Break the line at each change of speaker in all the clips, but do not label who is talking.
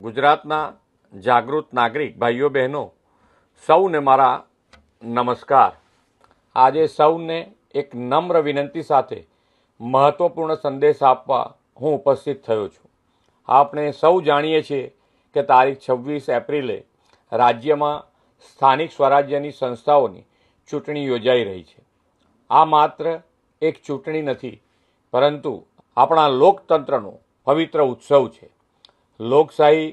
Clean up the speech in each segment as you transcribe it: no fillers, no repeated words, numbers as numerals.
ગુજરાતના જાગૃત નાગરિક ભાઈઓ બહેનો સૌને મારા નમસ્કાર। આજે સૌને એક નમ્ર વિનંતી સાથે મહત્વપૂર્ણ સંદેશ આપવા હું ઉપસ્થિત થયો છું। આપણે સૌ જાણીએ છીએ કે તારીખ 26 એપ્રિલે રાજ્યમાં સ્થાનિક સ્વરાજ્યની સંસ્થાઓની ચૂંટણી યોજાઈ રહી છે। આ માત્ર એક ચૂંટણી નથી, પરંતુ આપણા લોકતંત્રનો પવિત્ર ઉત્સવ છે। લોકશાહી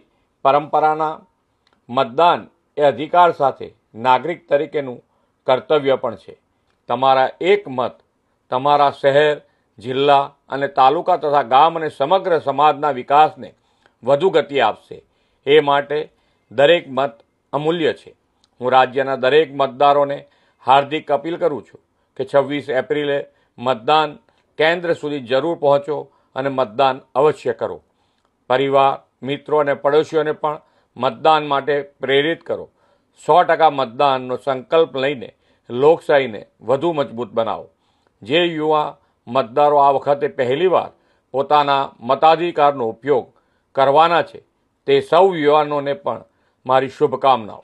પરંપરાના મતદાન એ અધિકાર સાથે નાગરિક તરીકેનું કર્તવ્ય પણ છે। તમારા એક મત તમારા શહેર, જિલ્લા અને તાલુકા તથા ગામ અને સમગ્ર સમાજના વિકાસને વધુ ગતિ આપશે। એ માટે દરેક મત અમૂલ્ય છે। હું રાજ્યના દરેક મતદારોને હાર્દિક અપીલ કરું છું કે 26 એપ્રિલે મતદાન કેન્દ્ર સુધી જરૂર પહોંચો અને મતદાન અવશ્ય કરો। પરિવાર, મિત્રો અને પડોશીઓને પણ મતદાન માટે પ્રેરિત કરો। 100% મતદાનનો સંકલ્પ લઈને લોકશાહીને વધુ મજબૂત બનાવો। જે યુવા મતદારો આ વખતે પહેલીવાર પોતાના મતાધિકારનો ઉપયોગ કરવાના છે, તે સૌ યુવાનોને પણ મારી શુભકામનાઓ।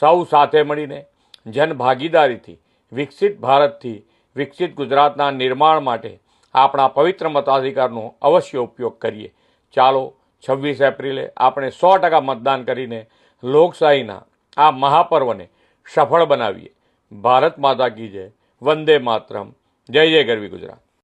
સૌ સાથે મળીને જનભાગીદારીથી વિકસિત ભારતથી વિકસિત ગુજરાતના નિર્માણ માટે આપણા પવિત્ર મતાધિકારનો અવશ્ય ઉપયોગ કરીએ। ચાલો 26 એપ્રિલે આપણે 100% મતદાન કરીને લોકશાહીના આ મહાપર્વને સફળ બનાવીએ। ભારત માતા કી જય, વંદે માતરમ, જય જય ગરવી ગુજરાત।